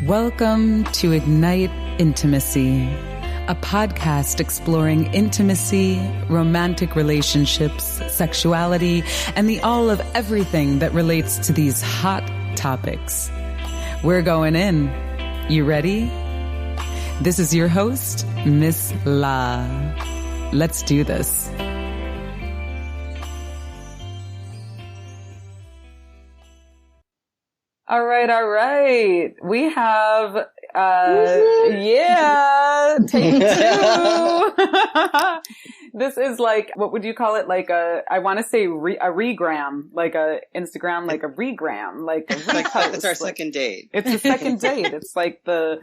Welcome to Ignite Intimacy, a podcast exploring intimacy, romantic relationships, sexuality, and the all of everything that relates to these hot topics. We're going in. You ready? This is your host, Miss La. Let's do this. All right. We have, take two. This is like, what would you call it? Like I want to say a regram, like a Instagram, like a regram, like a repost. It's our second date. It's the second date. It's like the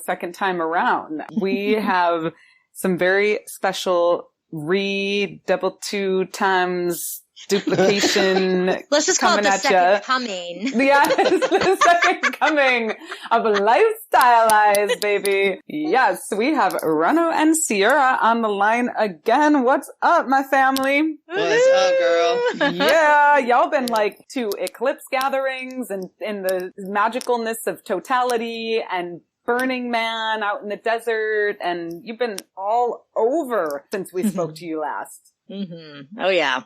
second time around. We have some very special double two times duplication. Let's just call it the second coming. Yes, the second coming of Lifestyle Eyes, baby. Yes, we have Rono and Sierra on the line again. What's up, my family? What's up, girl? Yeah, y'all been like to eclipse gatherings and in the magicalness of totality and Burning Man out in the desert, and you've been all over since we spoke to you last. Mm-hmm. Oh, yeah.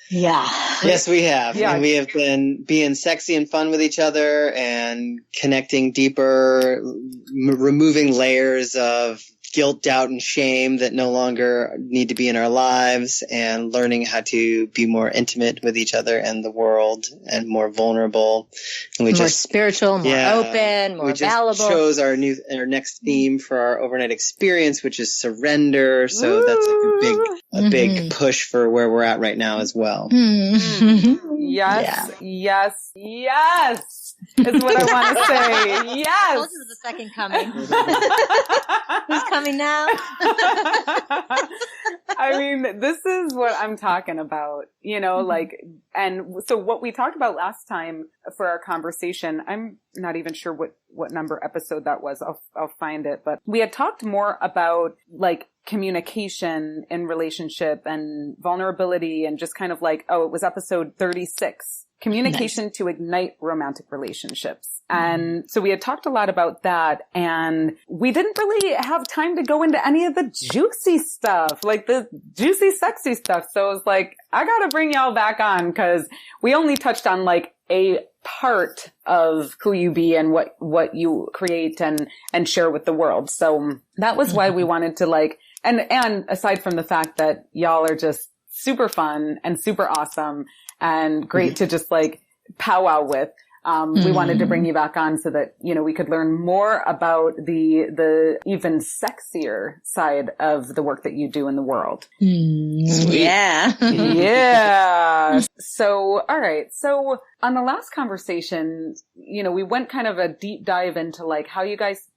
Yeah. Yes, we have. Yeah. And we have been being sexy and fun with each other and connecting deeper, removing layers of guilt, doubt, and shame that no longer need to be in our lives, and learning how to be more intimate with each other and the world and more vulnerable. And we more spiritual, more open, more valuable. We just chose our next theme for our overnight experience, which is surrender. So that's like a big push for where we're at right now as well. Mm-hmm. Yes. Is what I want to say. Yes. This is the second coming. Who's coming now? I mean, this is what I'm talking about, and so what we talked about last time for our conversation, I'm not even sure what number episode that was. I'll find it, but we had talked more about like communication in relationship and vulnerability and just kind of like, it was episode 36. Communication to ignite romantic relationships. And so we had talked a lot about that, and we didn't really have time to go into any of the juicy stuff, like the juicy, sexy stuff. So I was like, I gotta bring y'all back on because we only touched on like a part of who you be and what you create and share with the world. So that was why we wanted to like, and aside from the fact that y'all are just super fun and super awesome and great to just like powwow with. We wanted to bring you back on so that, we could learn more about the even sexier side of the work that you do in the world. Yeah. Yeah. So, all right. So on the last conversation, we went kind of a deep dive into like how you guys,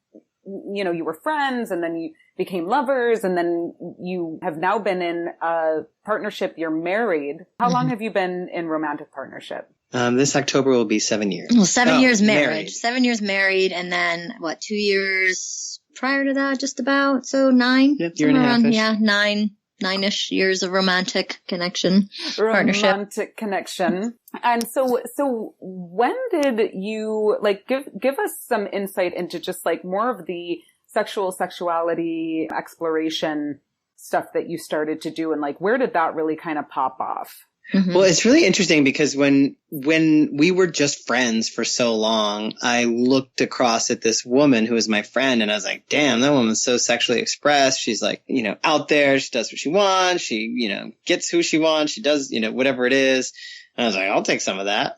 you were friends and then you became lovers and then you have now been in a partnership. You're married. How long have you been in romantic partnership? This October will be 7 years. Well, 7 years marriage. 7 years married, and then 2 years prior to that, just about. So 9. Yep, year and a half-ish. Yeah, 9-ish years of romantic connection, partnership. Romantic connection. And so when did you like give us some insight into just like more of the sexuality exploration stuff that you started to do, and like where did that really kind of pop off? Mm-hmm. Well, it's really interesting because when we were just friends for so long, I looked across at this woman who was my friend and I was like, damn, that woman's so sexually expressed. She's like, out there. She does what she wants. She, gets who she wants. She does, whatever it is. And I was like, I'll take some of that.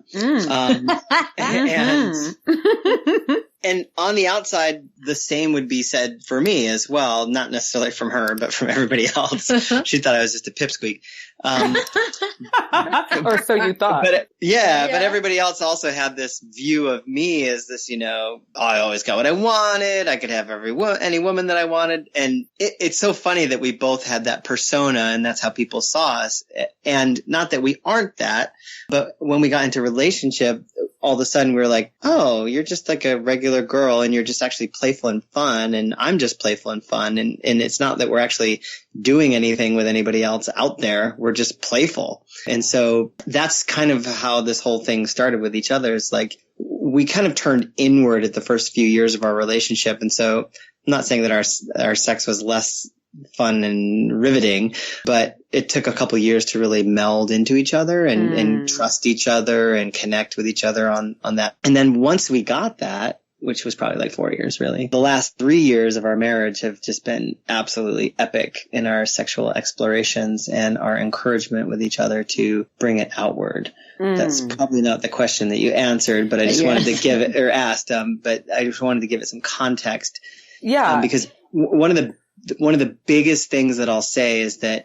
And on the outside, the same would be said for me as well. Not necessarily from her, but from everybody else. She thought I was just a pipsqueak. Or so you thought. But everybody else also had this view of me as this, I always got what I wanted. I could have any woman that I wanted. And it's so funny that we both had that persona and that's how people saw us. And not that we aren't that, but when we got into relationship, all of a sudden we were like, oh, you're just like a regular girl and you're just actually playful and fun. And I'm just playful and fun. And it's not that we're actually doing anything with anybody else out there. We're just playful. And so that's kind of how this whole thing started with each other. It's like we kind of turned inward at the first few years of our relationship. And so I'm not saying that our sex was less fun and riveting, but it took a couple years to really meld into each other and trust each other and connect with each other on that. And then once we got that, which was probably like 4 years really, the last 3 years of our marriage have just been absolutely epic in our sexual explorations and our encouragement with each other to bring it outward. That's probably not the question that you answered, but I just wanted to give it, or asked, but I just wanted to give it some context. Yeah. Because one of the biggest things that I'll say is that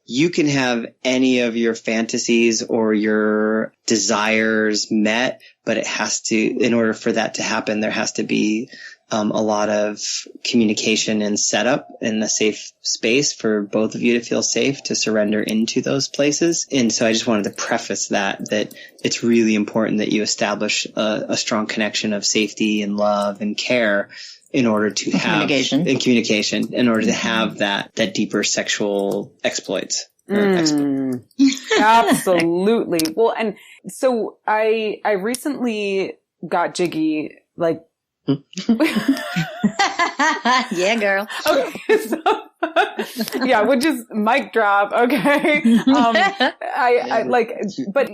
you can have any of your fantasies or your desires met, but it has to, in order for that to happen, there has to be a lot of communication and setup in a safe space for both of you to feel safe to surrender into those places. And so I just wanted to preface that it's really important that you establish a strong connection of safety and love and care in order to have communication, in order to have that deeper sexual exploits. Absolutely. Well, and so I recently got jiggy, like, yeah, girl. Okay. So, yeah, which is mic drop. Okay. I like, but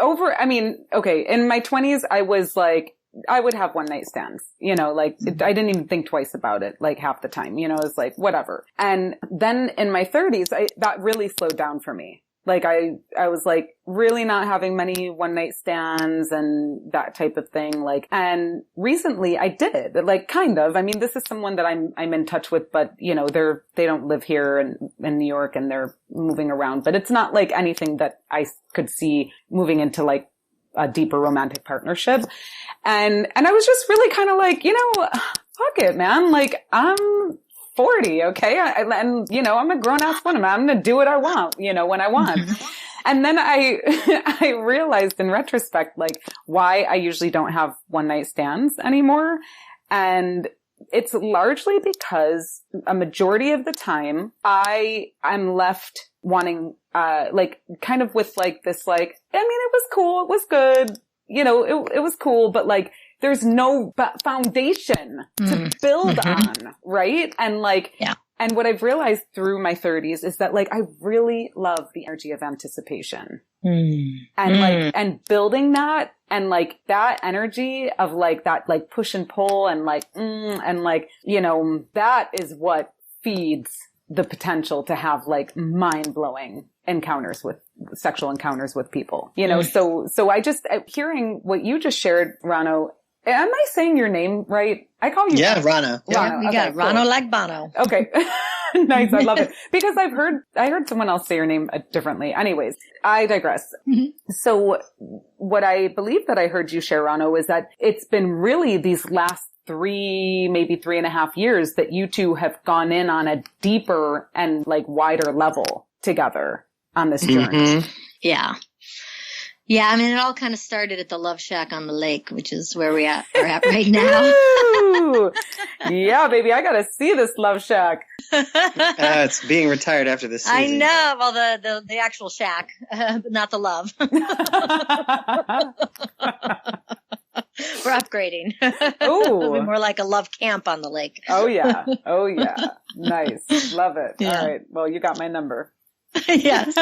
okay. In my 20s, I was like, I would have one night stands, like I didn't even think twice about it, like half the time, it's like whatever. And then in my 30s, that really slowed down for me. Like I was like really not having many one night stands and that type of thing. Like, and recently I did, like kind of, this is someone that I'm in touch with, but they don't live here in New York and they're moving around, but it's not like anything that I could see moving into like a deeper romantic partnership. And I was just really kind of like, fuck it, man. Like I'm 40. Okay. And I'm a grown ass woman. I'm going to do what I want, when I want. And then I realized in retrospect, like why I usually don't have one night stands anymore. And it's largely because a majority of the time I'm left wanting, like kind of with like this, like, it was cool. It was good. It was cool, but like, there's no foundation to build on, right? And like, and what I've realized through my 30s is that like, I really love the energy of anticipation and like, and building that and like that energy of like that, like push and pull and like, and like, that is what feeds the potential to have like mind blowing sexual encounters with people, so I just, hearing what you just shared, Rono, am I saying your name right? I call you. Yeah, Rono. Yeah, you got Rono like Bono. Okay. Nice. I love it. Because I heard someone else say your name differently. Anyways, I digress. So what I believe that I heard you share, Rono, is that it's been really these last maybe 3.5 years that you two have gone in on a deeper and like wider level together on this journey. Yeah. Yeah, it all kind of started at the Love Shack on the lake, which is where we are at right now. Yeah, baby, I gotta see this Love Shack. It's being retired after this season. I know. Well, the actual shack, but not the love. We're upgrading. Oh, it'll be more like a love camp on the lake. Oh yeah. Nice, love it. Yeah. All right. Well, you got my number. Yes.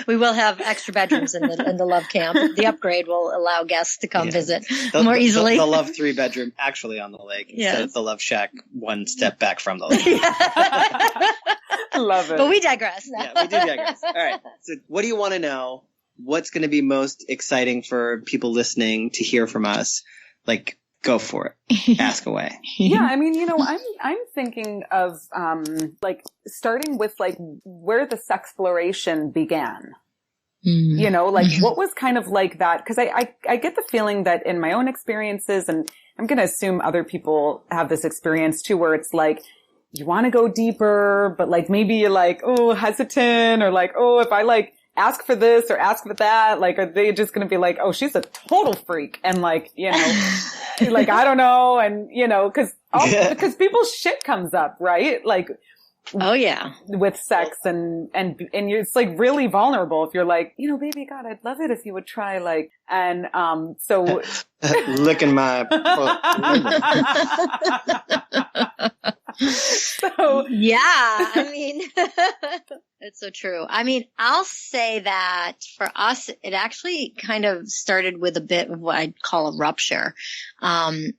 We will have extra bedrooms in the love camp. The upgrade will allow guests to come visit more easily. The love 3-bedroom actually on the lake instead of the Love Shack one step back from the lake. Love it. But we digress. Yeah, we do digress. All right. So what do you want to know? What's going to be most exciting for people listening to hear from us? Like, go for it. Ask away. Yeah, I'm thinking of like starting with like where the sexploration began. Like what was kind of like that? Because I get the feeling that in my own experiences, and I'm going to assume other people have this experience too, where it's like you want to go deeper, but like maybe you're like, oh, hesitant, or like, oh, if I like ask for this or ask for that? Like, are they just going to be like, oh, she's a total freak. And like, you know, like, I don't know. And, you know, because people's shit comes up, right? Like, oh yeah, with sex and it's like really vulnerable if you're like, you know, baby, God, I'd love it if you would try like, and, so licking my so yeah, I mean, it's so true. I mean, I'll say that for us, it actually kind of started with a bit of what I'd call a rupture,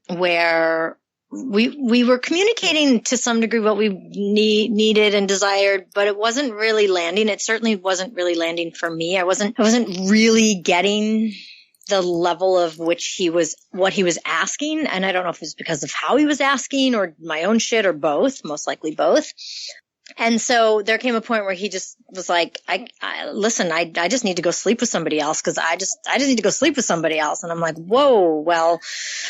where we were communicating to some degree what we needed and desired, but it wasn't really landing. It certainly wasn't really landing for me. I wasn't really getting the level of which what he was asking. And I don't know if it was because of how he was asking or my own shit or both, most likely both. And so there came a point where he just was like, listen, I just need to go sleep with somebody else because I just need to go sleep with somebody else. And I'm like, whoa, well.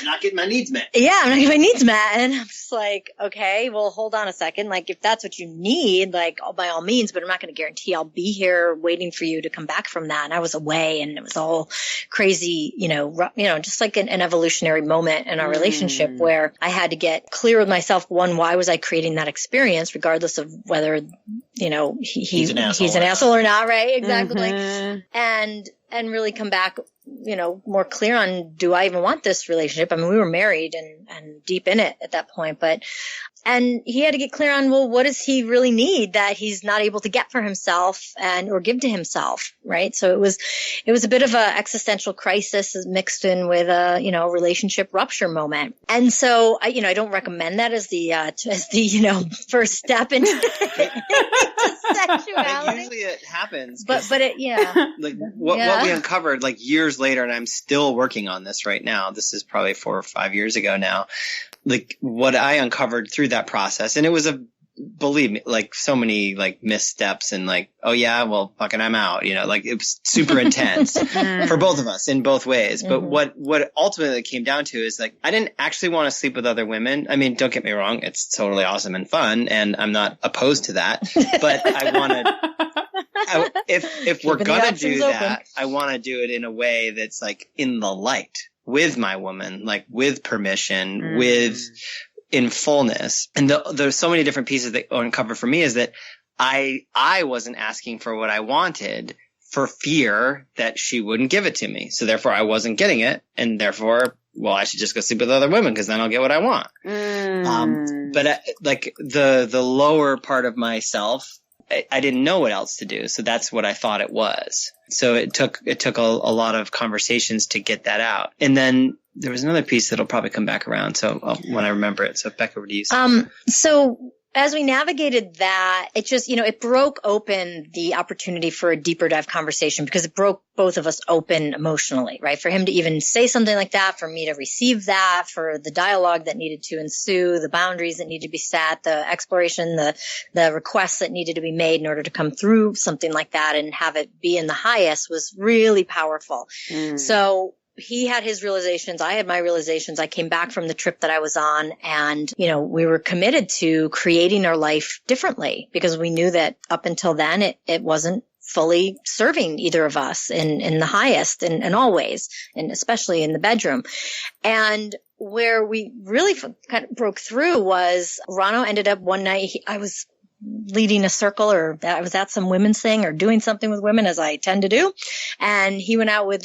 I'm not getting my needs met. Yeah, I'm not getting my needs met. And I'm just like, okay, well, hold on a second. Like, if that's what you need, like, by all means, but I'm not going to guarantee I'll be here waiting for you to come back from that. And I was away and it was a whole crazy, just like an evolutionary moment in our relationship where I had to get clear with myself. One, why was I creating that experience, regardless of whether, he's an asshole or not, right? Exactly. Mm-hmm. And really come back, more clear on, do I even want this relationship? I mean, we were married and deep in it at that point, and he had to get clear on, well, what does he really need that he's not able to get for himself or give to himself, right? So it was a bit of a existential crisis mixed in with a, relationship rupture moment. And so I don't recommend that as the first step into sexuality. Usually it happens. But it, yeah. Like what we uncovered like years later, and I'm still working on this right now. This is probably 4 or 5 years ago now. Like what I uncovered through that process, and it was believe me, like so many like missteps and like, oh yeah, well fucking I'm out, like it was super intense for both of us in both ways. But what ultimately came down to is like, I didn't actually want to sleep with other women. I mean, don't get me wrong. It's totally awesome and fun. And I'm not opposed to that, but I wanted, if we're going to do that, I want to do it in a way that's like in the light with my woman, like with permission, in fullness. And there's so many different pieces that uncovered for me is that I wasn't asking for what I wanted for fear that she wouldn't give it to me. So therefore I wasn't getting it. And therefore, well, I should just go sleep with other women because then I'll get what I want. But like the lower part of myself, I didn't know what else to do. So that's what I thought it was. So it took a lot of conversations to get that out. And then there was another piece that'll probably come back around. So when I remember it. So back over to you. So as we navigated that, it just, it broke open the opportunity for a deeper dive conversation because it broke both of us open emotionally, right? For him to even say something like that, for me to receive that, for the dialogue that needed to ensue, the boundaries that needed to be set, the exploration, the requests that needed to be made in order to come through something like that and have it be in the highest was really powerful. So he had his realizations. I had my realizations. I came back from the trip that I was on and, we were committed to creating our life differently because we knew that up until then it wasn't fully serving either of us in the highest and always, and especially in the bedroom. And where we really kind of broke through was Rono ended up one night, I was leading a circle or I was at some women's thing or doing something with women as I tend to do. And he went out with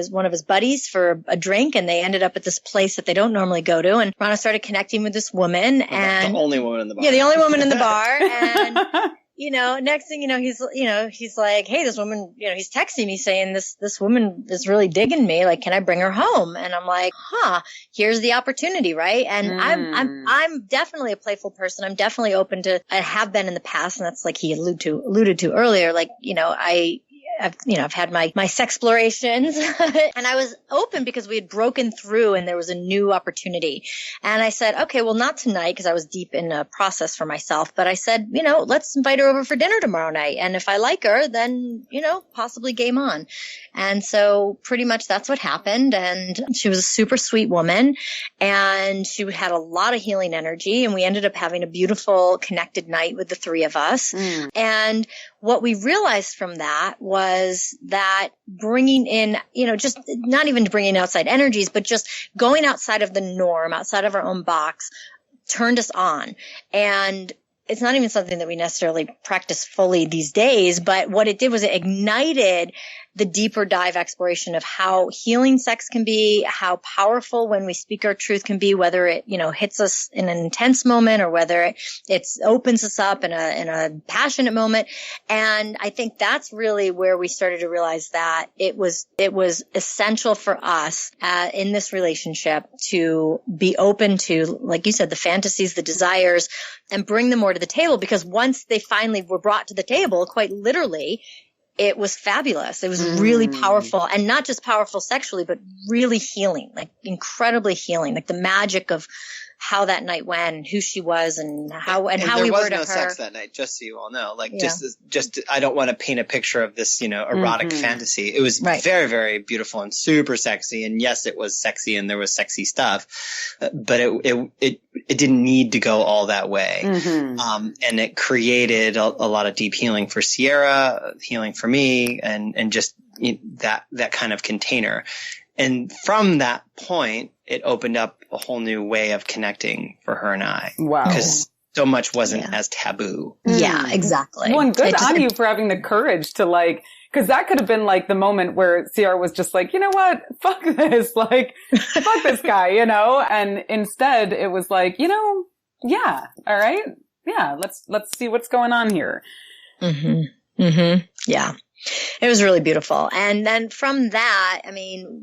one of his buddies for a drink and they ended up at this place that they don't normally go to. And Rono started connecting with this woman and the only woman in the bar. Yeah, the only woman in the bar. And next thing he's like, hey, this woman, he's texting me saying this woman is really digging me. Like, can I bring her home? And I'm like, here's the opportunity, right? And I'm definitely a playful person. I'm definitely open to, I have been in the past, and that's like he alluded to earlier. Like, I've had my sexplorations and I was open because we had broken through and there was a new opportunity. And I said, okay, well, not tonight because I was deep in a process for myself. But I said, let's invite her over for dinner tomorrow night. And if I like her, then, possibly game on. And so pretty much that's what happened. And she was a super sweet woman and she had a lot of healing energy. And we ended up having a beautiful connected night with the three of us. And what we realized from that was that bringing in, just not even bringing outside energies, but just going outside of the norm, outside of our own box, turned us on. And it's not even something that we necessarily practice fully these days, but what it did was it ignited the deeper dive exploration of how healing sex can be, how powerful when we speak our truth can be, whether it, hits us in an intense moment or whether it opens us up in a passionate moment. And I think that's really where we started to realize that it was essential for us in this relationship to be open to, like you said, the fantasies, the desires, and bring them more to the table, because once they finally were brought to the table, quite literally, it was fabulous. It was really powerful, and not just powerful sexually, but really healing, like incredibly healing, like the magic of how that night went and who she was and how we were to her. There was no sex that night, just so you all know. Like, just I don't want to paint a picture of this, erotic fantasy. It was very, very beautiful and super sexy. And yes, it was sexy and there was sexy stuff, but it didn't need to go all that way. And it created a lot of deep healing for Sierra, healing for me, and just that kind of container. And from that point, it opened up a whole new way of connecting for her and I. Wow. Because so much wasn't as taboo. Yeah, exactly. Well, and good on you for having the courage to because that could have been like the moment where Sierra was just like, you know what? Fuck this. Like, fuck this guy, And instead it was like, yeah, all right. Yeah, let's see what's going on here. Yeah. It was really beautiful. And then from that,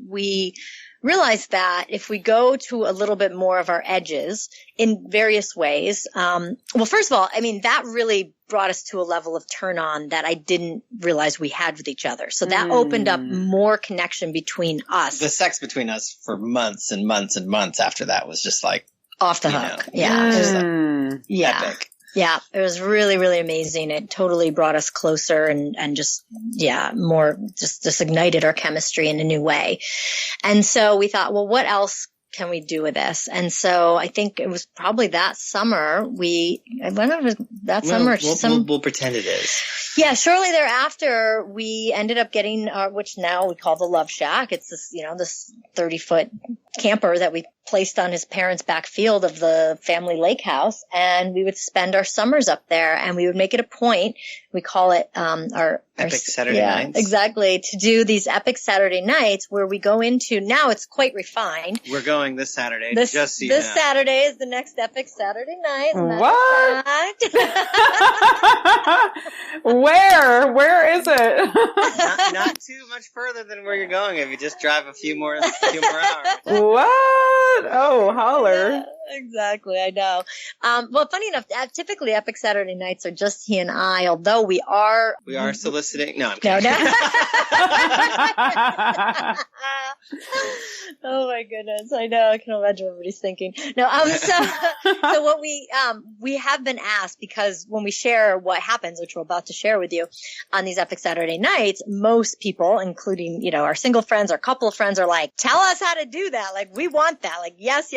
we realized that if we go to a little bit more of our edges in various ways, well, first of all, that really brought us to a level of turn on that I didn't realize we had with each other. So that opened up more connection between us. The sex between us for months and months and months after that was just like off the hook. Yeah. It was epic. Yeah, it was really, really amazing. It totally brought us closer and just, more, just ignited our chemistry in a new way. And so we thought, well, what else can we do with this? And so I think it was probably that summer we'll pretend it is. Yeah, shortly thereafter, we ended up getting which now we call the Love Shack. It's this, this 30-foot camper that we placed on his parents' back field of the family lake house. And we would spend our summers up there, and we would make it a point. We call it, our Epic Saturday nights. Exactly. To do these epic Saturday nights where we go into, now it's quite refined. We're going this Saturday. This Saturday is the next epic Saturday night. What? Where is it? not too much further than where you're going if you just drive a few more hours. What? Oh, holler. Yeah, exactly. I know. Well, funny enough, typically epic Saturday nights are just he and I, although we are soliciting. No, I'm kidding. No. Oh my goodness. I know. I can imagine what everybody's thinking. No, so what we have been asked, because when we share what happens, which we're about to share with you on these epic Saturday nights, most people, including, our single friends, our couple friends, are like, tell us how to do that. Like, we want that. Like, yes.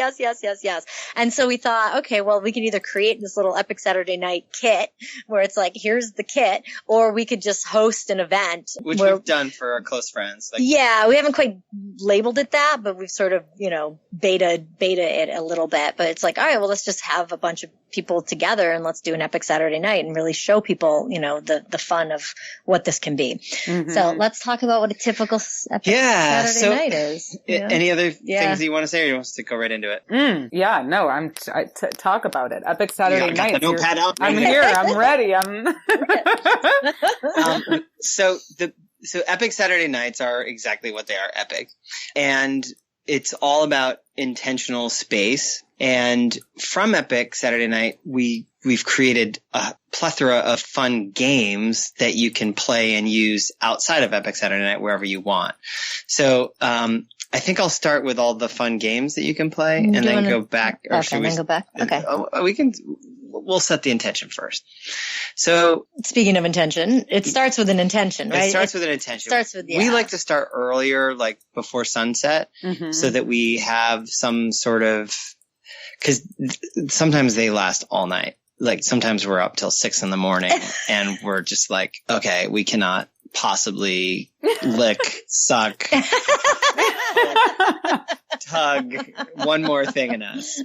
And so we thought, okay, well, we can either create this little epic Saturday night kit where it's like, here's the kit, or we could just host an event. Which we've done for our close friends. Yeah, we haven't quite labeled it that, but we've sort of, beta it a little bit. But it's like, all right, well, let's just have a bunch of people together and let's do an epic Saturday night and really show people, the fun of what this can be. So let's talk about what a typical epic Saturday night is. Any other things that you want to say, or you want us to go right into it? Yeah, no, talk about it. Epic Saturday night. I'm here. here. I'm ready. So epic Saturday nights are exactly what they are, epic. And it's all about intentional space. And from Epic Saturday Night, we've created a plethora of fun games that you can play and use outside of Epic Saturday Night wherever you want. So, I think I'll start with all the fun games that you can play and then go back. Or should we go back? Okay. We'll set the intention first. So, speaking of intention, it starts with an intention, right? It starts with an intention. We like to start earlier, like before sunset, so that we have some sort of, because sometimes they last all night. like sometimes we're up till 6 a.m. and we're just like, okay, we cannot possibly lick, suck, tug one more thing in us.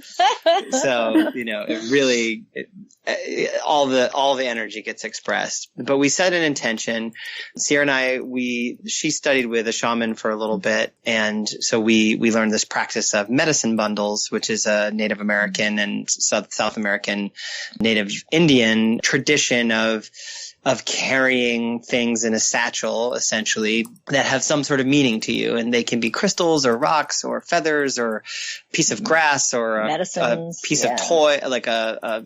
So, it really, all the energy gets expressed. But we set an intention. Sierra and I, she studied with a shaman for a little bit. And so we learned this practice of medicine bundles, which is a Native American and South American Native Indian tradition of carrying things in a satchel, essentially, that have some sort of meaning to you. And they can be crystals or rocks or feathers or a piece of grass or a piece of toy, like a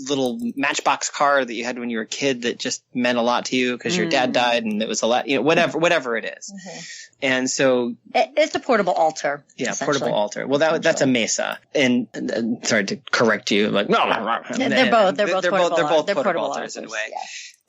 little matchbox car that you had when you were a kid that just meant a lot to you because your dad died and it was a lot, whatever it is. Mm-hmm. And so it's a portable altar. Yeah, portable altar. Well, that's a mesa. And sorry to correct you, like no, they're both portable altars in a way. Yeah.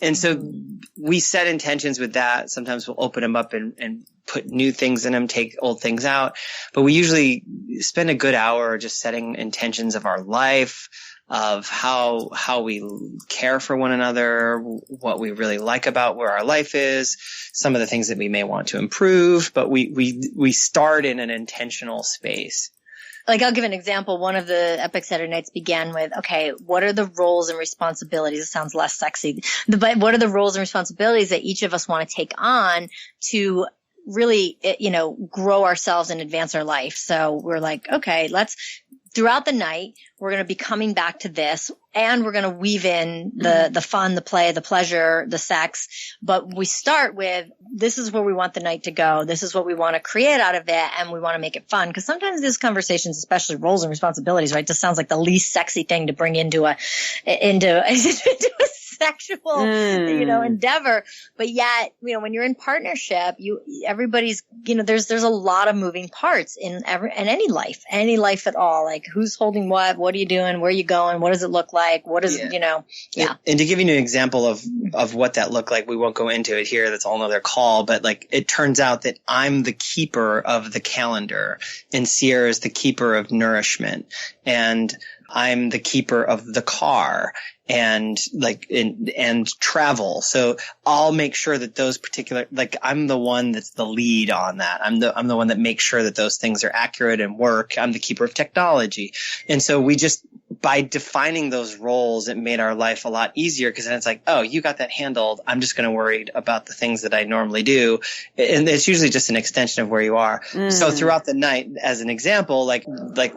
And so we set intentions with that. Sometimes we'll open them up and put new things in them, take old things out. But we usually spend a good hour just setting intentions of our life, of how we care for one another, what we really like about where our life is, some of the things that we may want to improve. But we start in an intentional space. Like, I'll give an example. One of the Epic Saturday Nights began with, okay, what are the roles and responsibilities? It sounds less sexy, but what are the roles and responsibilities that each of us want to take on to really, grow ourselves and advance our life? So we're like, okay, throughout the night, we're going to be coming back to this, and we're going to weave in the fun, the play, the pleasure, the sex. But we start with, this is where we want the night to go. This is what we want to create out of it, and we want to make it fun. Because sometimes these conversations, especially roles and responsibilities, right, just sounds like the least sexy thing to bring into a sexual, endeavor. But yet, when you're in partnership, everybody's, there's a lot of moving parts in any life at all. Like, who's holding what are you doing? Where are you going? What does it look like? What is it, And to give you an example of what that looked like, we won't go into it here. That's a whole nother call. But like, it turns out that I'm the keeper of the calendar and Sierra is the keeper of nourishment. And I'm the keeper of the car and travel. So I'll make sure that those particular, like, I'm the one that's the lead on that. I'm the one that makes sure that those things are accurate and work. I'm the keeper of technology. And so by defining those roles, it made our life a lot easier because then it's like, oh, you got that handled. I'm just going to worry about the things that I normally do. And it's usually just an extension of where you are. So throughout the night, as an example, like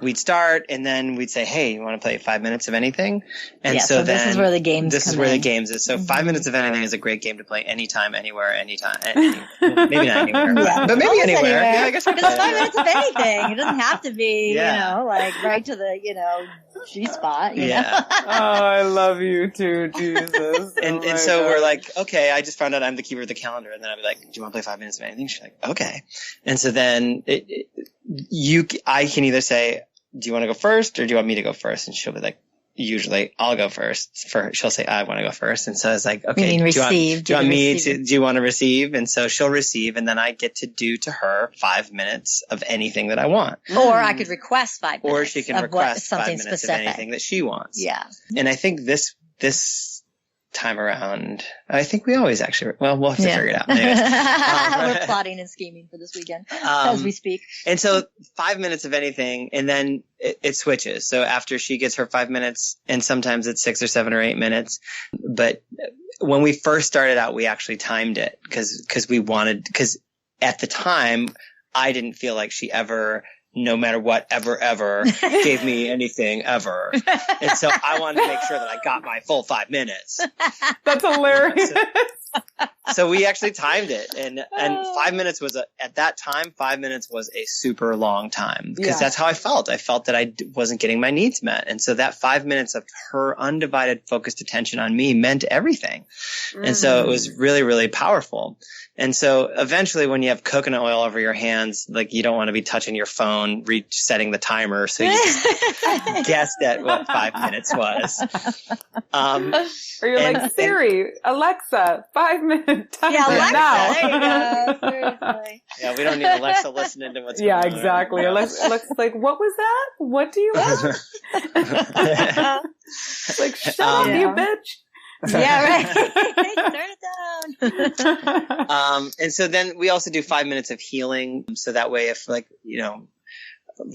we'd start and then we'd say, hey, you want to play 5 minutes of anything? And so then this is where the games is. So 5 minutes of anything is a great game to play anytime, anywhere, anytime. Maybe not anywhere, but maybe anywhere. Yeah, I guess because 5 minutes of anything. It doesn't have to be, like right to the, G-spot. You know? Oh, I love you too, Jesus. And so we're like, okay, I just found out I'm the keeper of the calendar. And then I'd be like, do you want to play 5 minutes of anything? She's like, okay. And so then I can either say, do you want to go first or do you want me to go first? And she'll be like, usually I'll go first. She'll say, I want to go first. And so it's like, okay, do you want to receive? And so she'll receive. And then I get to do to her 5 minutes of anything that I want. Or I could request 5 minutes. Or she can request 5 minutes specific. Of anything that she wants. Yeah. And I think this time around, I think we always actually, we'll have to figure it out. We're plotting and scheming for this weekend as we speak. And so 5 minutes of anything, and then it switches. So after she gets her 5 minutes, and sometimes it's 6 or 7 or 8 minutes. But when we first started out, we actually timed it because at the time, I didn't feel like she ever, no matter what, ever gave me anything ever. And so I wanted to make sure that I got my full 5 minutes. That's hilarious. So we actually timed it. And 5 minutes was at that time, 5 minutes was a super long time because that's how I felt. I felt that I wasn't getting my needs met. And so that 5 minutes of her undivided focused attention on me meant everything. And so it was really, really powerful. And so eventually when you have coconut oil over your hands, like you don't want to be touching your phone, resetting the timer. So you just guessed at what 5 minutes was. Or you're like, Siri, Alexa, 5 minutes. Yeah, Alexa, now. there you go. Seriously. Yeah, we don't need Alexa listening to what's going on. Yeah, exactly. Alexa's like, what was that? What do you want? It's like, shut up, you bitch. Yeah, right. Turn it down. And so then we also do 5 minutes of healing. So that way, if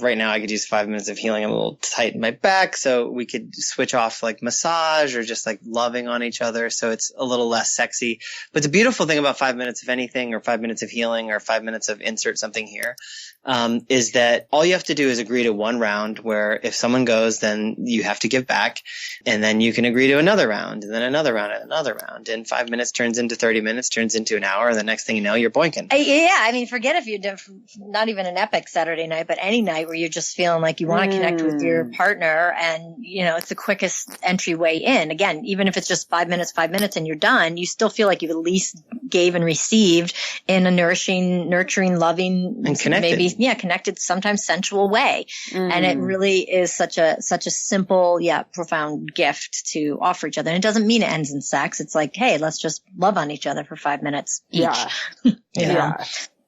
right now I could use 5 minutes of healing. I'm a little tight in my back. So we could switch off like massage or just like loving on each other. So it's a little less sexy. But the beautiful thing about 5 minutes of anything or 5 minutes of healing or 5 minutes of insert something here, is that all you have to do is agree to one round where if someone goes, then you have to give back. And then you can agree to another round and then another round and another round. And 5 minutes turns into 30 minutes, turns into an hour. And the next thing you know, you're boinking. Yeah. I mean, forget if you're not even an epic Saturday night, but any night where you're just feeling like you want to connect with your partner and, it's the quickest entryway in. Again, even if it's just 5 minutes and you're done, you still feel like you've at least gave and received in a nourishing, nurturing, loving, and connected. Connected, sometimes sensual way. And it really is such a simple, profound gift to offer each other. And it doesn't mean it ends in sex. It's like, hey, let's just love on each other for 5 minutes each. Yeah.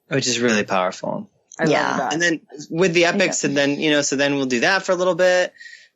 Which is really powerful. I love that. And then with the epics, and then, so then we'll do that for a little bit.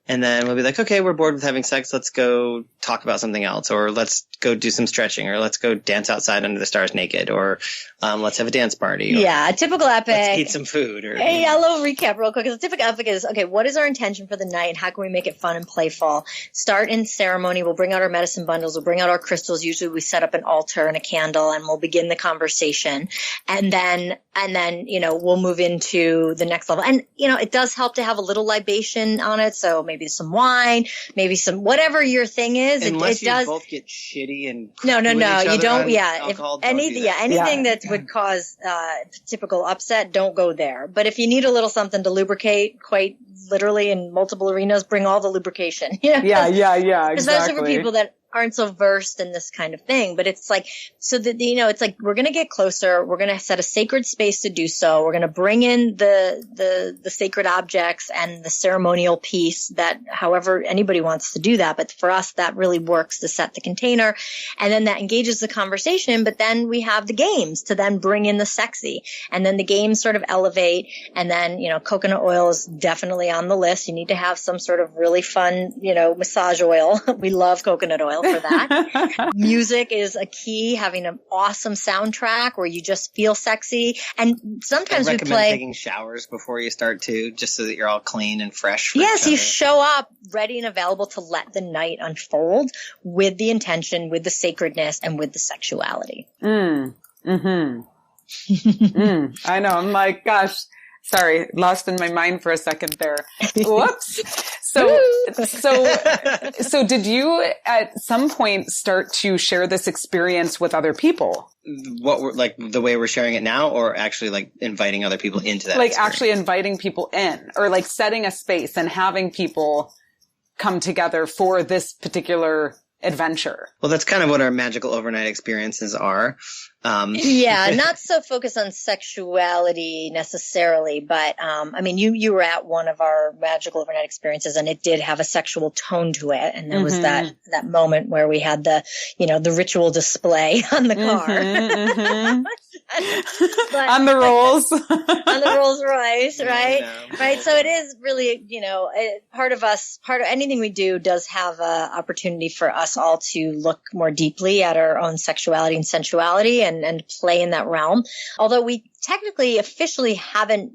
And then we'll be like, okay, we're bored with having sex. Let's go talk about something else, or let's go do some stretching, or let's go dance outside under the stars naked, or let's have a dance party. Or, a typical epic. Let's eat some food. Or, a little recap real quick. A typical epic is, okay, what is our intention for the night and how can we make it fun and playful? Start in ceremony. We'll bring out our medicine bundles. We'll bring out our crystals. Usually we set up an altar and a candle and we'll begin the conversation. And then, we'll move into the next level. And, it does help to have a little libation on it. So maybe some wine, maybe some, whatever your thing is. Unless it does. You both get shitty and no, you don't. Yeah. Alcohol, Anything that would cause, typical upset, don't go there. But if you need a little something to lubricate, quite literally in multiple arenas, bring all the lubrication. Yeah, exactly. Especially for people that aren't so versed in this kind of thing. But it's like, so that, it's like, we're going to get closer. We're going to set a sacred space to do so. We're going to bring in the sacred objects and the ceremonial piece that however anybody wants to do that. But for us, that really works to set the container. And then that engages the conversation. But then we have the games to then bring in the sexy. And then the games sort of elevate. And then, coconut oil is definitely on the list. You need to have some sort of really fun, massage oil. We love coconut oil for that. Music is a key, having an awesome soundtrack where you just feel sexy. And sometimes I we recommend play taking showers before you start too, just so that you're all clean and fresh. Yes, you show up ready and available to let the night unfold with the intention, with the sacredness, and with the sexuality. I know. I'm like, gosh, sorry, lost in my mind for a second there. Whoops. So did you at some point start to share this experience with other people? What we're like the way we're sharing it now, or actually like inviting other people into that? Like experience? Actually inviting people in, or like setting a space and having people come together for this particular adventure. Well, that's kind of what our magical overnight experiences are. Not so focused on sexuality necessarily, but you were at one of our magical overnight experiences, and it did have a sexual tone to it, and there was that moment where we had the ritual display on the car. But, on the rolls. On the Rolls Royce, right? Right. So it is really, part of anything we do does have a opportunity for us all to look more deeply at our own sexuality and sensuality and play in that realm. Although we technically officially haven't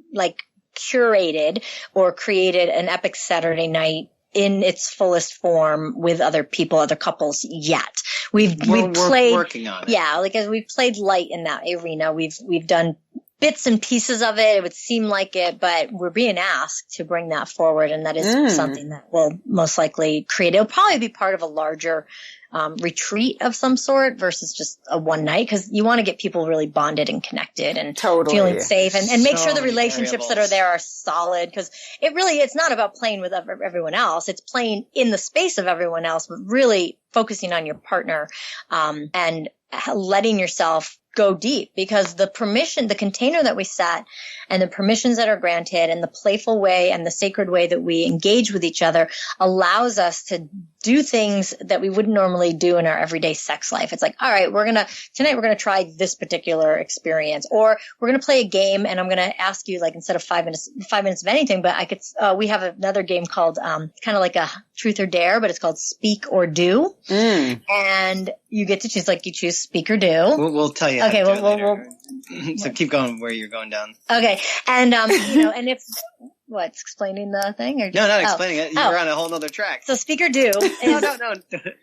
curated or created an epic Saturday night in its fullest form with other people, other couples yet. We've played working on it. Yeah, as we've played light in that arena. We've done bits and pieces of it. It would seem like it, but we're being asked to bring that forward, and that is something that we'll most likely create. It'll probably be part of a larger retreat of some sort versus just a one night, because you want to get people really bonded and connected and feeling safe and make sure the relationships that are there are solid, because it's not about playing with everyone else. It's playing in the space of everyone else, but really focusing on your partner and letting yourself go deep, because the container that we set and the permissions that are granted and the playful way and the sacred way that we engage with each other allows us to do things that we wouldn't normally do in our everyday sex life. It's like, all right, tonight we're going to try this particular experience, or we're going to play a game and I'm going to ask you, like, instead of 5 minutes of anything, but we have another game called, kind of like a truth or dare, but it's called speak or do. And you get to choose, like, you choose speak or do. We'll tell you. Okay. So keep going where you're going down. Okay. And, and if, what's explaining the thing? Or no, not explaining it. You were on a whole nother track. So speak or do. No.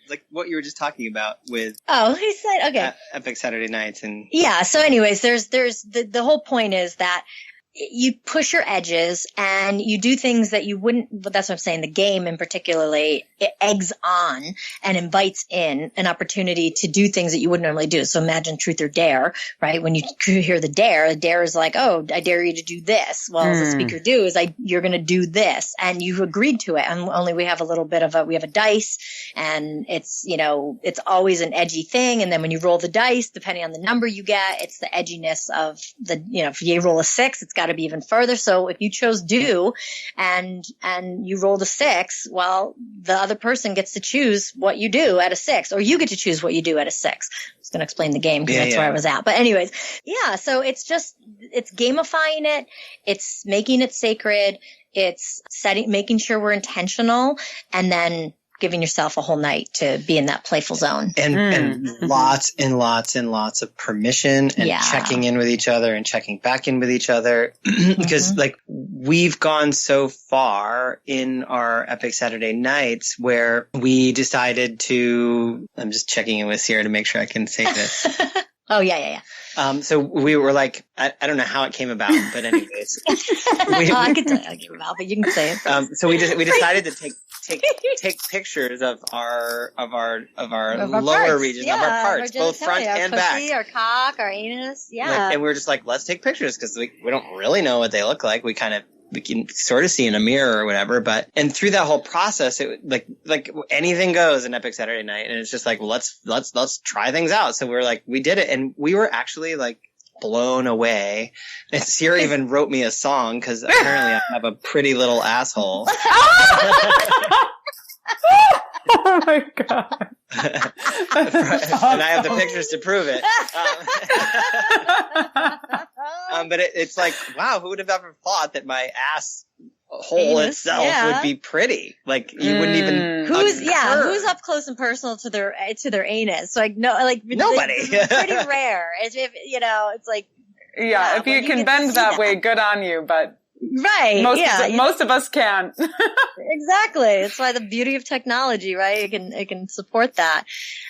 Like what you were just talking about with. Oh, he said, okay. Epic Saturday Nights and. Yeah. So anyways, there's the whole point is that you push your edges and you do things that you wouldn't, but that's what I'm saying. The game in particularly, it eggs on and invites in an opportunity to do things that you wouldn't normally do. So imagine truth or dare, right? When you hear the dare is like, oh, I dare you to do this. Well, the speak or do is you're going to do this, and you've agreed to it. And only we have a little bit of we have a dice, and it's, it's always an edgy thing. And then when you roll the dice, depending on the number you get, it's the edginess of the, if you roll a 6, it's got to be even further. So if you chose do and you rolled a 6, well, the other person gets to choose what you do at a 6, or you get to choose what you do at a 6. I was going to explain the game because that's where I was at. But anyways, so it's gamifying it. It's making it sacred. It's making sure we're intentional, and then giving yourself a whole night to be in that playful zone. And lots and lots and lots of permission and checking in with each other and checking back in with each other. Because like we've gone so far in our Epic Saturday Nights where we decided to, I'm just checking in with Sierra to make sure I can say this. Oh, yeah. So we were like, I don't know how it came about, but anyways. I can tell you how it came about, but you can say it. So we decided to take pictures of our lower parts. regions, of our parts, both front and pussy, back. Our cock, our anus. Yeah. And we were just like, let's take pictures because we don't really know what they look like. We can sort of see in a mirror or whatever, and through that whole process, it like anything goes in Epic Saturday Night. And it's just like, well, let's try things out. So we did it, and we were actually like blown away. And Sierra even wrote me a song because apparently I have a pretty little asshole. Oh my God. And I have the pictures to prove it. But it's like, wow, who would have ever thought that my ass hole itself would be pretty? Like you wouldn't even who's up close and personal to their anus? Like nobody. It's pretty rare. It's like if you can bend that way, good on you. But right, most of us can't. Exactly. It's why the beauty of technology, right? It can support that.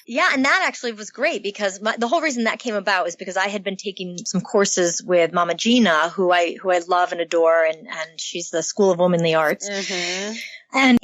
Yeah, and that actually was great because the whole reason that came about was because I had been taking some courses with Mama Gina, who I love and adore, and she's the School of Womanly Arts. Mm-hmm. And,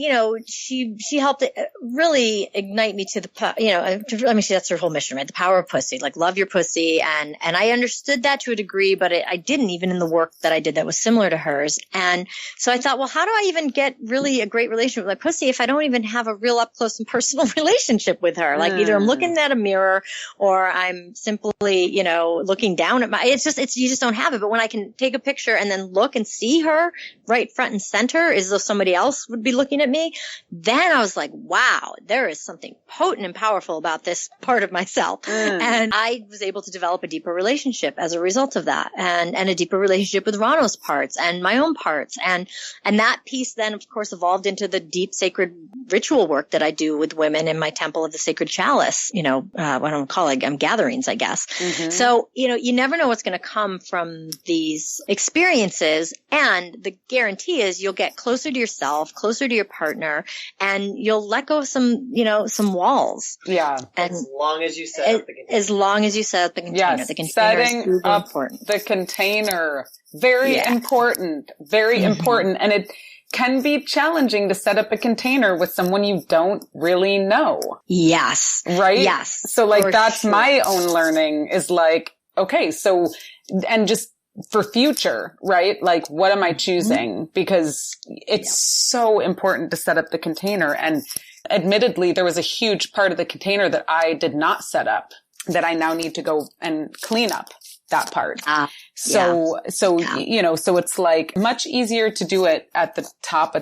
she helped really ignite me to that's her whole mission, right? The power of pussy, like love your pussy. And I understood that to a degree, but I didn't even in the work that I did that was similar to hers. And so I thought, well, how do I even get really a great relationship with my pussy if I don't even have a real up close and personal relationship with her? Like either I'm looking at a mirror or I'm simply, looking down at you just don't have it. But when I can take a picture and then look and see her right front and center as though somebody else would be looking at me, then I was like, wow, there is something potent and powerful about this part of myself. And I was able to develop a deeper relationship as a result of that, and a deeper relationship with Rono's parts and my own parts. And that piece then, of course, evolved into the deep sacred ritual work that I do with women in my Temple of the Sacred Chalice, what I'm calling gatherings, I guess. Mm-hmm. So, you never know what's going to come from these experiences. And the guarantee is you'll get closer to yourself, closer to your partner, and you'll let go of some walls. Yeah. And as long as you set up the container. As long as you set up the container. Yes. The container setting up important. The container. Very important. Very important. And it can be challenging to set up a container with someone you don't really know. Yes. Right? Yes. So that's my own learning is like, okay, so, and just for future, right? Like, what am I choosing? Because it's so important to set up the container. And admittedly, there was a huge part of the container that I did not set up that I now need to go and clean up. that part. So it's like much easier to do it at the top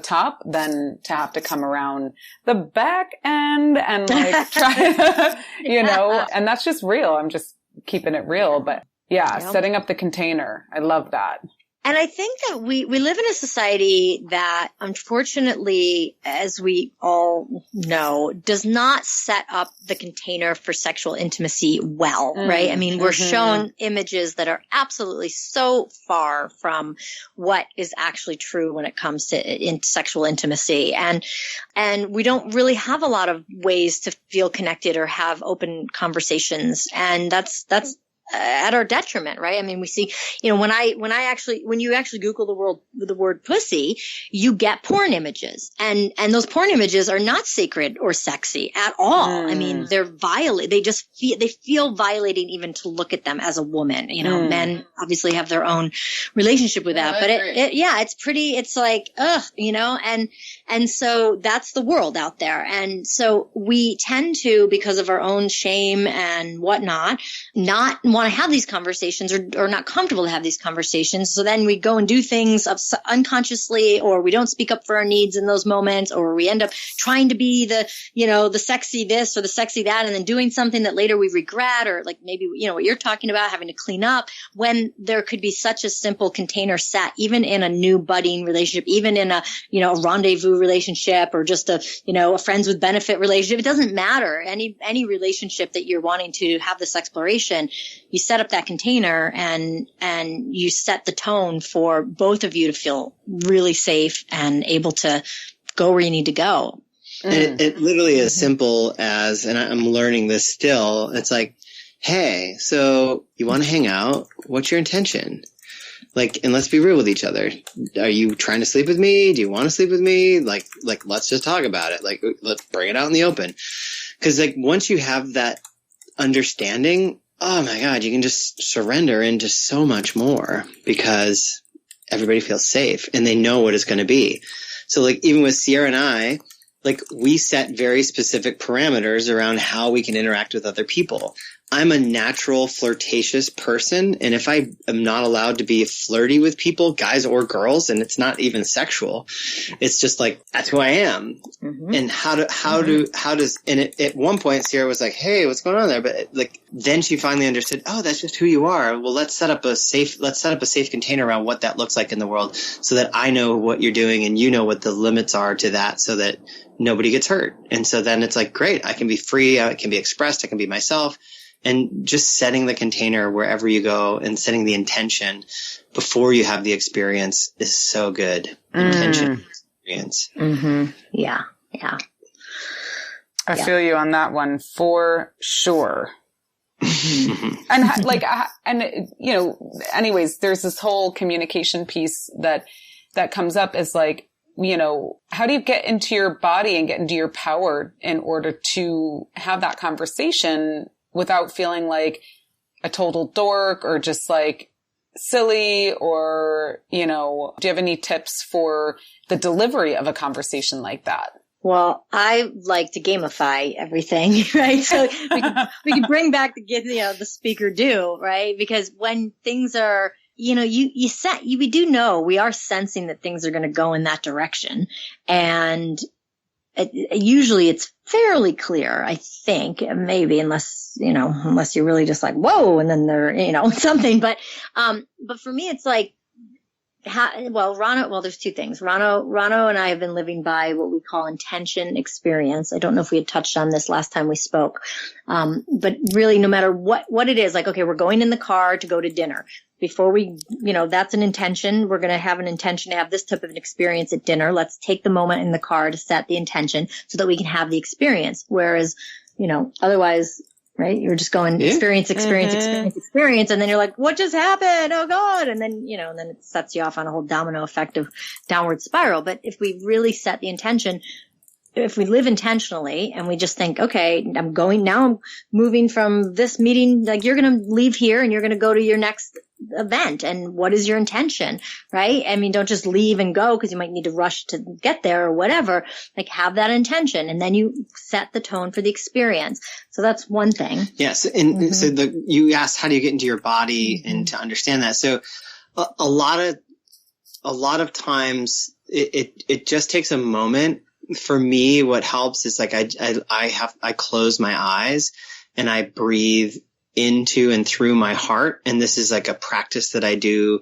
than to have to come around the back end and like try, and that's just real. I'm just keeping it real, but setting up the container. I love that. And I think that we live in a society that, unfortunately, as we all know, does not set up the container for sexual intimacy well, right? I mean, we're shown images that are absolutely so far from what is actually true when it comes to sexual intimacy. And we don't really have a lot of ways to feel connected or have open conversations. And that's at our detriment, right? I mean, we see, when you actually Google the word pussy, you get porn images, and those porn images are not sacred or sexy at all. I mean, they're they feel violating even to look at them as a woman. Men obviously have their own relationship with that, but it's pretty, it's like, and so that's the world out there. And so we tend to, because of our own shame and whatnot, not want to have these conversations or not comfortable to have these conversations. So then we go and do things unconsciously, or we don't speak up for our needs in those moments, or we end up trying to be the sexy this or the sexy that, and then doing something that later we regret, or like maybe, what you're talking about, having to clean up, when there could be such a simple container set, even in a new budding relationship, even in a rendezvous relationship, or just a friends with benefit relationship. It doesn't matter. Any relationship that you're wanting to have this exploration, you set up that container and you set the tone for both of you to feel really safe and able to go where you need to go. It literally as simple as, and I'm learning this still, it's like, hey, so you want to hang out? What's your intention? Like, and let's be real with each other. Are you trying to sleep with me? Do you want to sleep with me? Like, let's just talk about it. Like, let's bring it out in the open. 'Cause like, once you have that understanding, oh my God, you can just surrender into so much more, because everybody feels safe and they know what it's going to be. So like, even with Sierra and I, like, we set very specific parameters around how we can interact with other people. I'm a natural flirtatious person, and if I am not allowed to be flirty with people, guys or girls, and it's not even sexual, it's just like, that's who I am. And at one point Sierra was like, hey, what's going on there? But like, then she finally understood, oh, that's just who you are. Well, let's set up a safe container around what that looks like in the world, so that I know what you're doing and you know what the limits are to that, so that nobody gets hurt. And so then it's like, great, I can be free, I can be expressed, I can be myself. And just setting the container wherever you go and setting the intention before you have the experience is so good. Intention, experience. Yeah. I feel you on that one for sure. Anyways, there's this whole communication piece that comes up as like, how do you get into your body and get into your power in order to have that conversation without feeling like a total dork or just like silly, or, do you have any tips for the delivery of a conversation like that? Well, I like to gamify everything, right? So we can bring back the speaker do, right? Because when things are, we do know, we are sensing that things are going to go in that direction. And usually it's fairly clear, I think, maybe, unless you're really just like, whoa, and then they're, something. But for me, it's like, Rono, there's two things. Rono and I have been living by what we call intention experience. I don't know if we had touched on this last time we spoke. But really, no matter what it is, like, okay, we're going in the car to go to dinner. Before we, that's an intention. We're going to have an intention to have this type of an experience at dinner. Let's take the moment in the car to set the intention so that we can have the experience. Whereas, otherwise, right, you're just going experience. And then you're like, what just happened? Oh God. And then, and then it sets you off on a whole domino effect of downward spiral. But if we really set the intention, if we live intentionally and we just think, okay, I'm moving from this meeting, like you're going to leave here and you're going to go to your next event and what is your intention, right? I mean, don't just leave and go because you might need to rush to get there or whatever. Like, have that intention, and then you set the tone for the experience. So that's one thing. Yes. And so you asked, how do you get into your body and to understand that? So a lot of times it just takes a moment. For me, what helps is like I close my eyes and I breathe into and through my heart. And this is like a practice that I do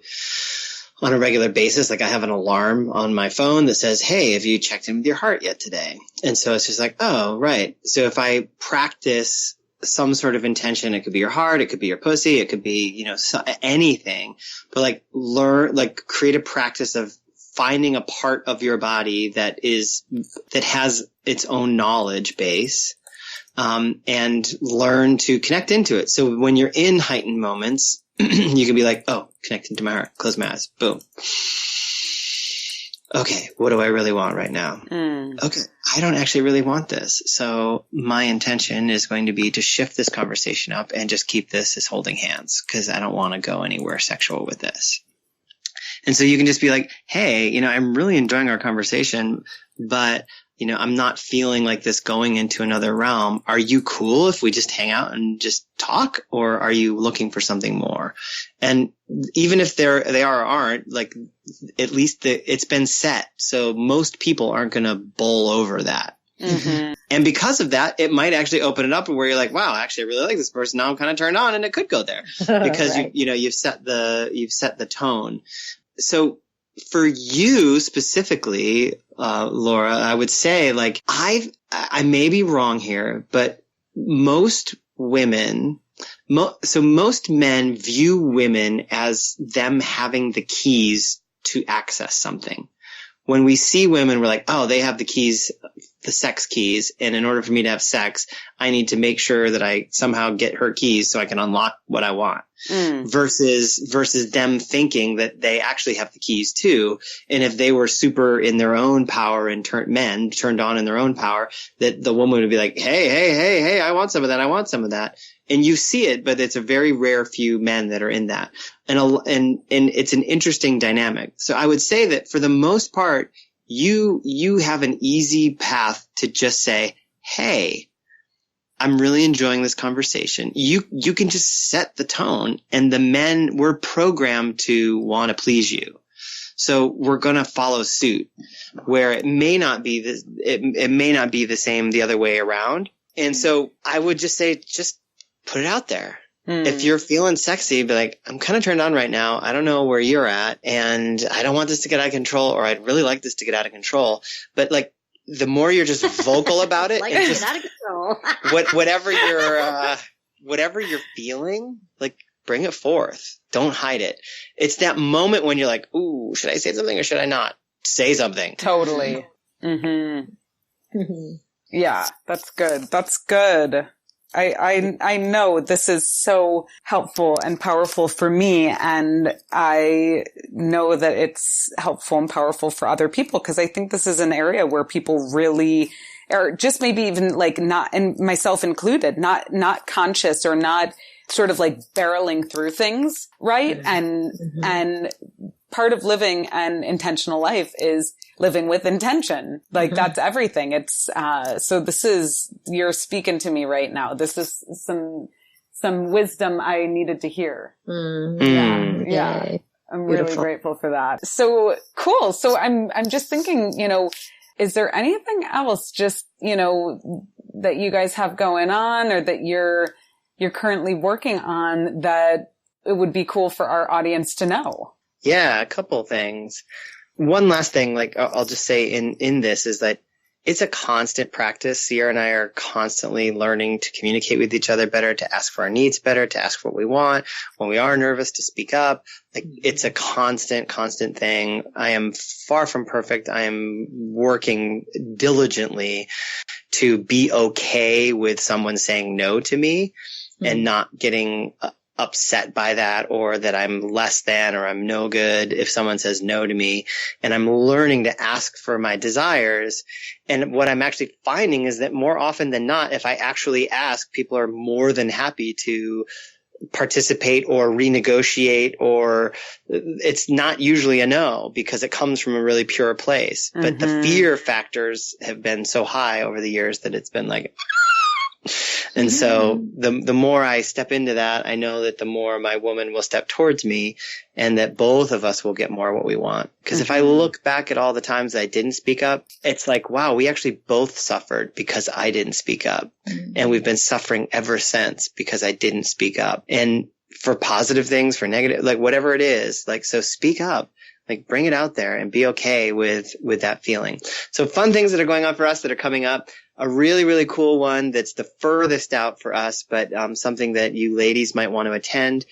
on a regular basis. Like, I have an alarm on my phone that says, hey, have you checked in with your heart yet today? And so it's just like, oh, right. So if I practice some sort of intention, it could be your heart, it could be your pussy, it could be, anything, but like create a practice of finding a part of your body that has its own knowledge base. And learn to connect into it. So when you're in heightened moments, you can be like, oh, connect into my heart, close my eyes, boom. Okay, what do I really want right now? Okay, I don't actually really want this. So my intention is going to be to shift this conversation up and just keep this as holding hands, because I don't want to go anywhere sexual with this. And so you can just be like, hey, I'm really enjoying our conversation, but I'm not feeling like this going into another realm. Are you cool if we just hang out and just talk, or are you looking for something more? And even if they are or aren't, like, at least it's been set. So most people aren't going to bowl over that. Mm-hmm. And because of that, it might actually open it up where you're like, wow, actually I really like this person. Now I'm kind of turned on, and it could go there because right. you've set the tone. So for you specifically, Laura, I would say, like, I may be wrong here, but most women, most men view women as them having the keys to access something. When we see women, we're like, oh, they have the keys, the sex keys. And in order for me to have sex, I need to make sure that I somehow get her keys so I can unlock what I want. Versus them thinking that they actually have the keys too. And if they were super in their own power and turned on in their own power, that the woman would be like, hey, I want some of that. I want some of that. And you see it, but it's a very rare few men that are in that. And it's an interesting dynamic. So I would say that for the most part, you have an easy path to just say, hey, I'm really enjoying this conversation. You can just set the tone, and the men, we're programmed to want to please you. So we're going to follow suit, where it may not be it may not be the same the other way around. And so I would just say, just put it out there. If you're feeling sexy, be like, I'm kind of turned on right now. I don't know where you're at, and I don't want this to get out of control, or I'd really like this to get out of control. But like, the more you're just vocal about it, like, and just out of control. whatever you're feeling, like, bring it forth. Don't hide it. It's that moment when you're like, ooh, should I say something or should I not? Say something. Totally. Yeah, that's good. That's good. I know this is so helpful and powerful for me, and I know that it's helpful and powerful for other people, because I think this is an area where people really, or just maybe even like not, and myself included, not conscious or not sort of like barreling through things, right? And part of living an intentional life is living with intention. Like, that's everything. It's, so you're speaking to me right now. This is some wisdom I needed to hear. Yeah. I'm really grateful for that. So cool. So I'm just thinking, is there anything else just, that you guys have going on, or that you're currently working on, that it would be cool for our audience to know? Yeah, a couple things. One last thing, like, I'll just say in this, is that it's a constant practice. Sierra and I are constantly learning to communicate with each other better, to ask for our needs better, to ask for what we want. When we are nervous, to speak up. Like, it's a constant thing. I am far from perfect. I am working diligently to be okay with someone saying no to me and not getting upset by that, or that I'm less than, or I'm no good if someone says no to me. And I'm learning to ask for my desires. And what I'm actually finding is that more often than not, if I actually ask, people are more than happy to participate or renegotiate, or it's not usually a no because it comes from a really pure place. But the fear factors have been so high over the years that it's been like, and so the more I step into that, I know that the more my woman will step towards me, and that both of us will get more what we want. Because if I look back at all the times I didn't speak up, it's like, wow, we actually both suffered because I didn't speak up. And we've been suffering ever since because I didn't speak up. And for positive things, for negative, like whatever it is, like, so speak up. Like, bring it out there and be okay with that feeling. So fun things that are going on for us that are coming up. A really, really cool one that's the furthest out for us, but something that you ladies might want to attend.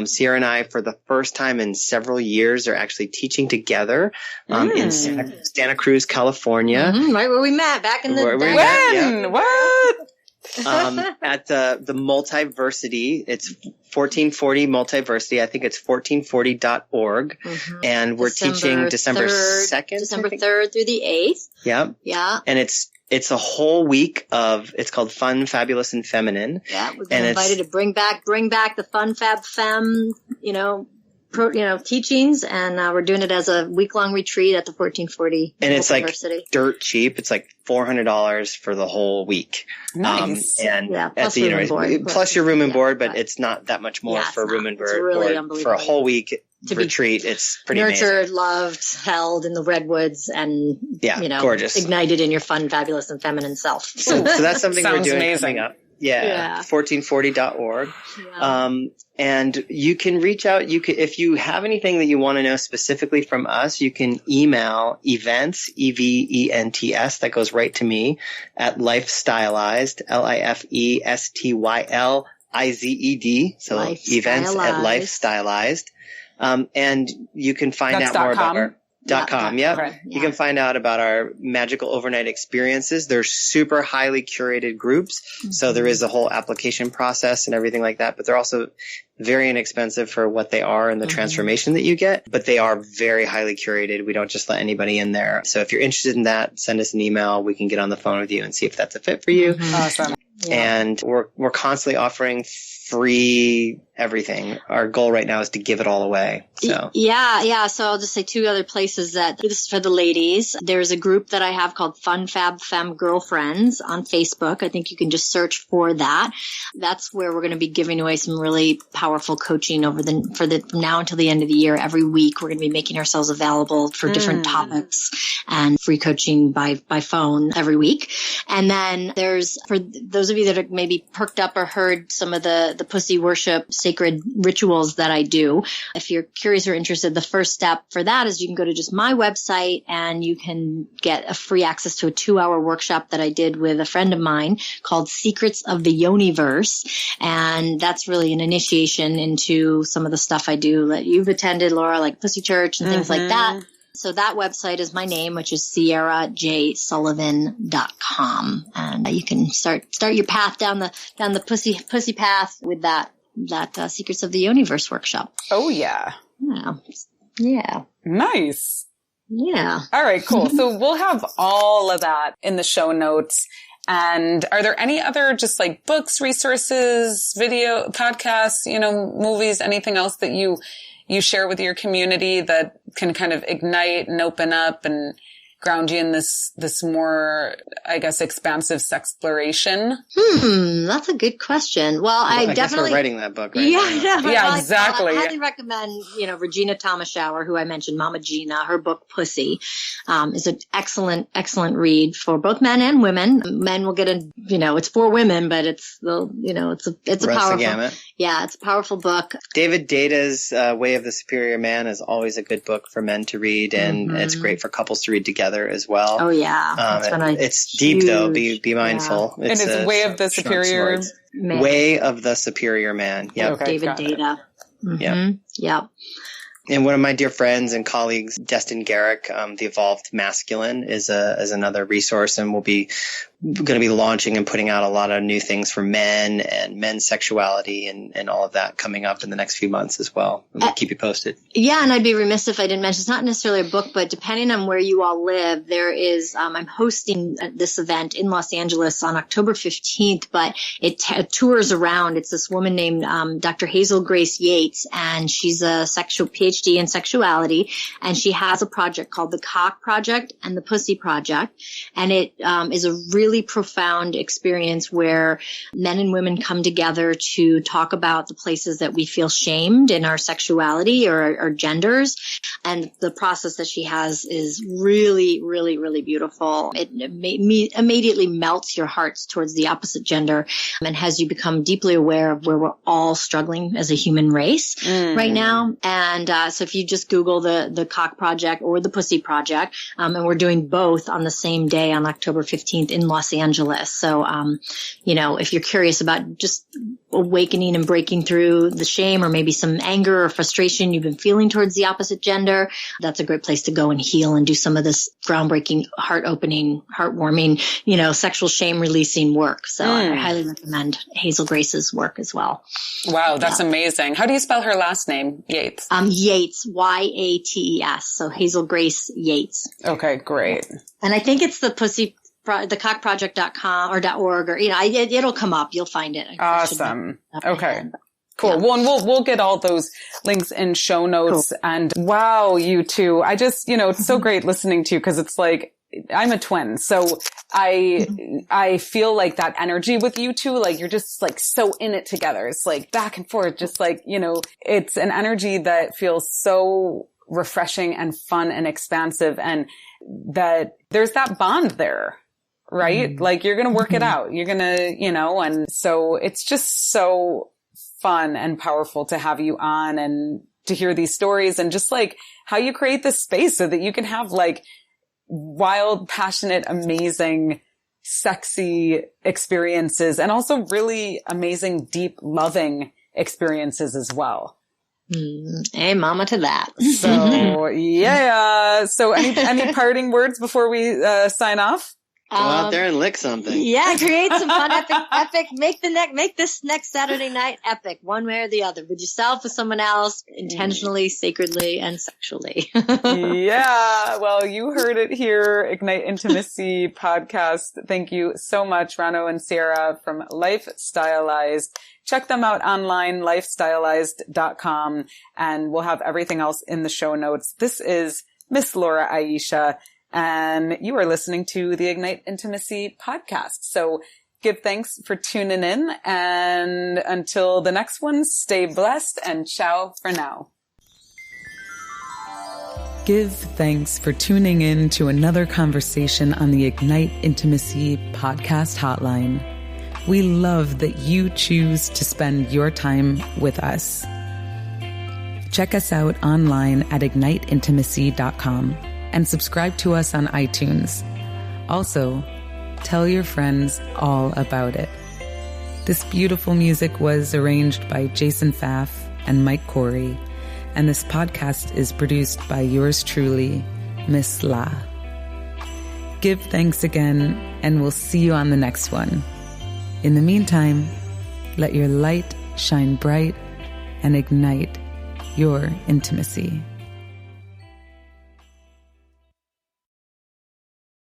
Sierra and I, for the first time in several years, are actually teaching together in Santa Cruz, California. Right where we met back in the day. When? What? At the Multiversity. It's 1440 Multiversity. I think it's 1440.org. And we're teaching December 2nd. December 3rd through the 8th. Yeah. Yeah. And it's a whole week of, it's called Fun, Fabulous, and Feminine. Yeah. We've been invited to bring back the Fun, Fab, Femme, teachings, and we're doing it as a week-long retreat at the 1440 and it's like Multiversity. Dirt cheap. It's like $400 for the whole week. Nice. And plus at the room and board. plus your room and board, but it's not that much more for room and board. It's really for unbelievable. a whole week retreat. It's pretty nurtured, amazing. loved, held in the redwoods, and gorgeous, ignited in your fun, fabulous, and feminine self. So that's something we're doing amazing. coming up. Yeah. 1440.org. Yeah. And you can reach out. If you have anything that you want to know specifically from us, you can email events, EVENTS, that goes right to me, at Lifestylized, LIFESTYLIZED. So events at Lifestylized. And you can find out more about our .com. Yep. Okay. You can find out about our magical overnight experiences. They're super highly curated groups. So there is a whole application process and everything like that, but they're also very inexpensive for what they are and the transformation that you get, but they are very highly curated. We don't just let anybody in there. So if you're interested in that, send us an email. We can get on the phone with you and see if that's a fit for you. Awesome. Yeah. And we're constantly offering free everything. Our goal right now is to give it all away. So yeah. So I'll just say two other places that this is for the ladies. There's a group that I have called Fun Fab Femme Girlfriends on Facebook. I think you can just search for that. That's where we're going to be giving away some really powerful coaching from now until the end of the year. Every week we're going to be making ourselves available for different topics and free coaching by phone every week. And then there's, for those of you that are maybe perked up or heard some of the pussy worship sacred rituals that I do, if you're curious or interested, the first step for that is you can go to just my website and you can get a free access to a 2-hour workshop that I did with a friend of mine called Secrets of the Yoniverse. And that's really an initiation into some of the stuff I do that you've attended, Laura, like Pussy Church and things like that. So that website is my name, which is SierraJSullivan.com. And you can start your path down the pussy path with that Secrets of the Universe workshop. Oh, yeah. Yeah. Nice. Yeah. All right, cool. So we'll have all of that in the show notes. And are there any other just like books, resources, video, podcasts, movies, anything else that you share with your community that can kind of ignite and open up and ground you in this more, I guess, expansive sexploration? That's a good question. Well, I guess definitely we're writing that book right now. Yeah, exactly. I highly recommend, Regina Thomashower, who I mentioned, Mama Gina. Her book Pussy is an excellent read for both men and women. Men will get it's for women, but it's a powerful gamut. Yeah, it's a powerful book. David Data's Way of the Superior Man is always a good book for men to read, and it's great for couples to read together as well. Oh yeah, it's deep though. Be mindful. Yeah. And it's Way of the Superior Man. Way of the Superior Man. Yep. Okay, David Data. Yep. And one of my dear friends and colleagues, Destin Garrick, The Evolved Masculine is another resource, and we'll be going to be launching and putting out a lot of new things for men and men's sexuality and all of that coming up in the next few months as well. We'll keep you posted. Yeah, and I'd be remiss if I didn't mention, it's not necessarily a book, but depending on where you all live, there is, I'm hosting this event in Los Angeles on October 15th, but it tours around. It's this woman named Dr. Hazel Grace Yates, and she's a PhD in sexuality, and she has a project called the Cock Project and the Pussy Project, and it is a really profound experience where men and women come together to talk about the places that we feel shamed in our sexuality or our genders. And the process that she has is really, really, really beautiful. It immediately melts your hearts towards the opposite gender and has you become deeply aware of where we're all struggling as a human race right now. And so if you just Google the Cock Project or the Pussy Project, and we're doing both on the same day on October 15th in Los Angeles. So, if you're curious about just awakening and breaking through the shame or maybe some anger or frustration you've been feeling towards the opposite gender, that's a great place to go and heal and do some of this groundbreaking, heart-opening, heartwarming, sexual shame releasing work. So I highly recommend Hazel Grace's work as well. Wow, that's amazing. How do you spell her last name? Yates. Yates, Yates. So Hazel Grace Yates. Okay, great. And I think it's the cockproject.com or .org or, it'll come up. You'll find it. Awesome. Okay. Cool. Yeah. Well, and we'll get all those links in show notes. Cool. And wow, you two. I just, it's so great listening to you because it's like, I'm a twin. So I feel like that energy with you two, like you're just like so in it together. It's like back and forth, just like, it's an energy that feels so refreshing and fun and expansive, and that there's that bond there, right? Like you're going to work it out. You're going to, and so it's just so fun and powerful to have you on and to hear these stories and just like how you create this space so that you can have like wild, passionate, amazing, sexy experiences and also really amazing, deep, loving experiences as well. Hey, mama to that. So, yeah. So any parting words before we sign off? Go out there and lick something. Yeah, create some fun, epic. Make this next Saturday night epic, one way or the other, with yourself, with someone else, intentionally, sacredly, and sexually. Yeah. Well, you heard it here, Ignite Intimacy podcast. Thank you so much, Rono and Sierra from Life Stylized. Check them out online, lifestylized.com, and we'll have everything else in the show notes. This is Miss Laura Aisha, and you are listening to the Ignite Intimacy podcast. So give thanks for tuning in, and until the next one, stay blessed and ciao for now. Give thanks for tuning in to another conversation on the Ignite Intimacy podcast hotline. We love that you choose to spend your time with us. Check us out online at igniteintimacy.com and subscribe to us on iTunes. Also, tell your friends all about it. This beautiful music was arranged by Jason Pfaff and Mike Corey, and this podcast is produced by yours truly, Miss La. Give thanks again, and we'll see you on the next one. In the meantime, let your light shine bright and ignite your intimacy.